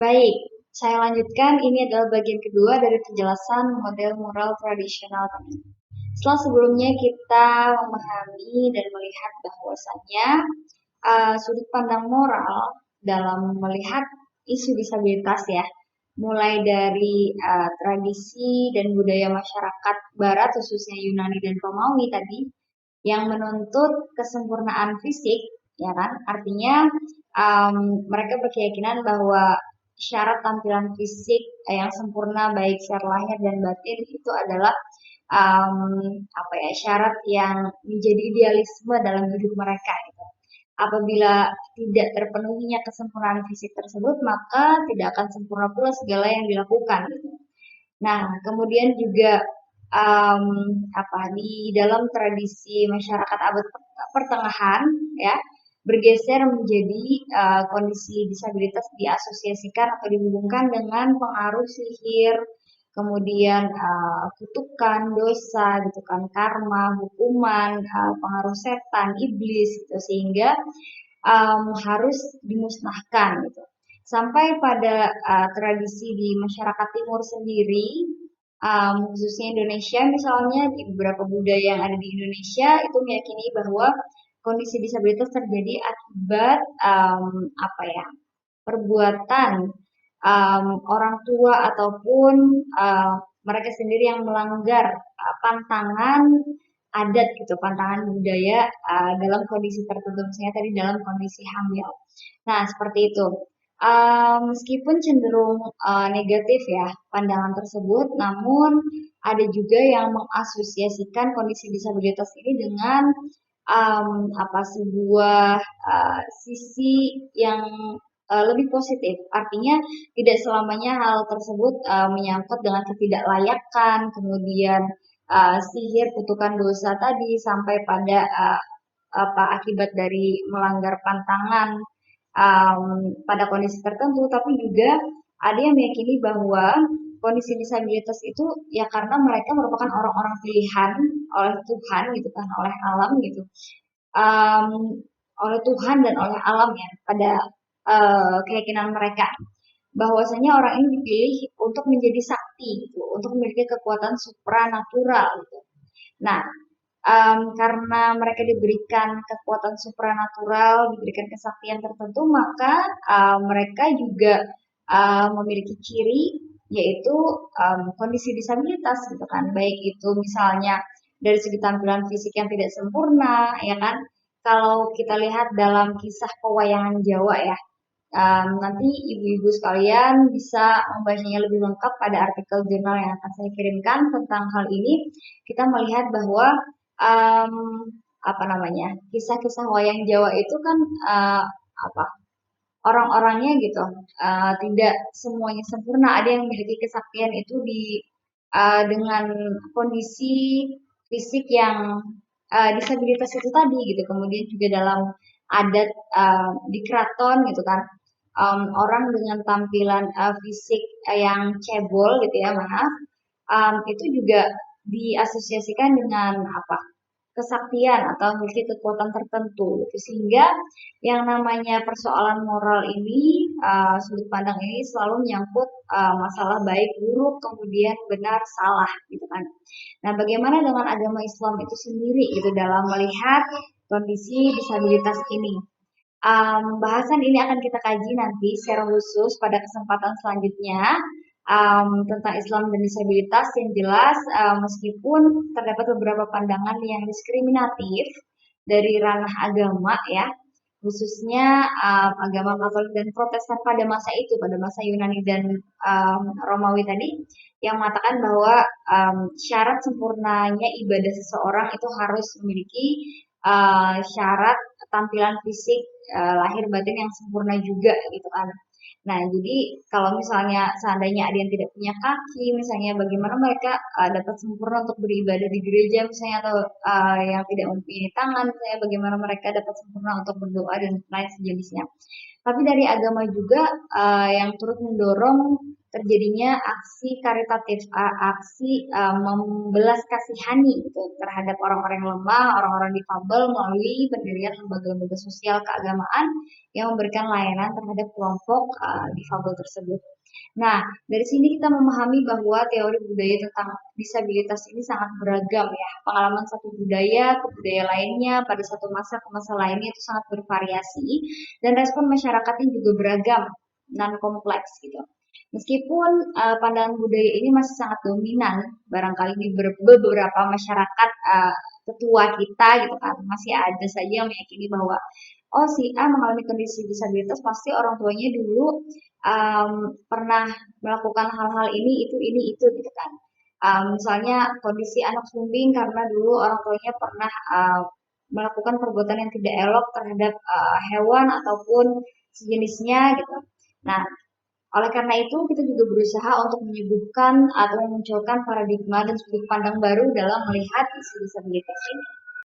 Baik, saya lanjutkan. Ini adalah bagian kedua dari penjelasan model moral tradisional tadi. Setelah sebelumnya kita memahami dan melihat bahwasannya sudut pandang moral dalam melihat isu disabilitas ya, mulai dari tradisi dan budaya masyarakat Barat khususnya Yunani dan Romawi tadi yang menuntut kesempurnaan fisik, ya kan? Artinya mereka berkeyakinan bahwa syarat tampilan fisik yang sempurna baik secara lahir dan batin itu adalah um, apa ya syarat yang menjadi idealisme dalam hidup mereka gitu. Apabila tidak terpenuhinya kesempurnaan fisik tersebut, maka tidak akan sempurna pula segala yang dilakukan gitu. Nah, kemudian juga um, di dalam tradisi masyarakat abad pertengahan ya bergeser menjadi kondisi disabilitas diasosiasikan atau dihubungkan dengan pengaruh sihir, kemudian kutukan, dosa, gitu kan, karma, hukuman, pengaruh setan, iblis, gitu sehingga harus dimusnahkan gitu. Sampai pada tradisi di masyarakat timur sendiri, khususnya Indonesia misalnya di beberapa budaya yang ada di Indonesia itu meyakini bahwa kondisi disabilitas terjadi akibat perbuatan orang tua ataupun mereka sendiri yang melanggar pantangan adat gitu, pantangan budaya dalam kondisi tertentu, misalnya tadi dalam kondisi hamil. Nah, seperti itu. Meskipun cenderung negatif ya pandangan tersebut, namun ada juga yang mengasosiasikan kondisi disabilitas ini dengan sebuah sisi yang lebih positif. Artinya tidak selamanya hal tersebut menyangkut dengan ketidaklayakan, kemudian sihir, kutukan dosa tadi sampai pada akibat dari melanggar pantangan pada kondisi tertentu, tapi juga ada yang meyakini bahwa kondisi disabilitas itu ya karena mereka merupakan orang-orang pilihan oleh Tuhan gitu kan, oleh alam gitu, um, oleh Tuhan dan oleh alam ya pada keyakinan mereka bahwasanya orang ini dipilih untuk menjadi sakti gitu, untuk memiliki kekuatan supranatural gitu. Nah, karena mereka diberikan kekuatan supranatural, diberikan kesaktian tertentu, maka mereka juga memiliki ciri yaitu kondisi disabilitas gitu kan. Baik itu misalnya dari segi tampilan fisik yang tidak sempurna, ya kan. Kalau kita lihat dalam kisah pewayangan Jawa ya, nanti ibu-ibu sekalian bisa membacanya lebih lengkap pada artikel jurnal yang akan saya kirimkan tentang hal ini. Kita melihat bahwa um, kisah-kisah wayang Jawa itu kan uh, apa orang-orangnya gitu tidak semuanya sempurna. Ada yang memiliki kesaktian itu dengan kondisi fisik yang disabilitas itu tadi gitu. Kemudian juga dalam adat di keraton gitu kan, orang dengan tampilan fisik yang cebol gitu ya, maaf, itu juga diasosiasikan dengan kesaktian atau memiliki kekuatan tertentu gitu. Sehingga yang namanya persoalan moral ini, sudut pandang ini selalu menyangkut masalah baik buruk, kemudian benar salah gitu kan. Nah, bagaimana dengan agama Islam itu sendiri gitu dalam melihat kondisi disabilitas ini? Bahasan ini akan kita kaji nanti secara khusus pada kesempatan selanjutnya tentang Islam dan disabilitas yang jelas meskipun terdapat beberapa pandangan yang diskriminatif dari ranah agama ya, khususnya agama Katolik dan Protestan pada masa itu, pada masa Yunani dan Romawi tadi, yang mengatakan bahwa syarat sempurnanya ibadah seseorang itu harus memiliki syarat tampilan fisik lahir batin yang sempurna juga gitu kan. Nah, jadi kalau misalnya seandainya ada yang tidak punya kaki, misalnya bagaimana mereka dapat sempurna untuk beribadah di gereja misalnya atau yang tidak mempunyai tangan, misalnya bagaimana mereka dapat sempurna untuk berdoa dan lain sejenisnya. Tapi dari agama juga yang turut mendorong terjadinya aksi karitatif, aksi membelas kasihani gitu terhadap orang-orang yang lemah, orang-orang difabel melalui pendirian lembaga-lembaga sosial keagamaan yang memberikan layanan terhadap kelompok difabel tersebut. Nah, dari sini kita memahami bahwa teori budaya tentang disabilitas ini sangat beragam ya. Pengalaman satu budaya ke budaya lainnya pada satu masa ke masa lainnya itu sangat bervariasi dan respon masyarakatnya juga beragam, non kompleks gitu. Meskipun pandangan budaya ini masih sangat dominan, barangkali di beberapa masyarakat tetua kita gitu kan, masih ada saja yang meyakini bahwa oh si A mengalami kondisi disabilitas pasti orang tuanya dulu pernah melakukan hal-hal ini itu gitu kan. Misalnya kondisi anak sumbing karena dulu orang tuanya pernah melakukan perbuatan yang tidak elok terhadap hewan ataupun sejenisnya gitu. Nah, oleh karena itu kita juga berusaha untuk menyembuhkan atau memunculkan paradigma dan sudut pandang baru dalam melihat isu disabilitas ini.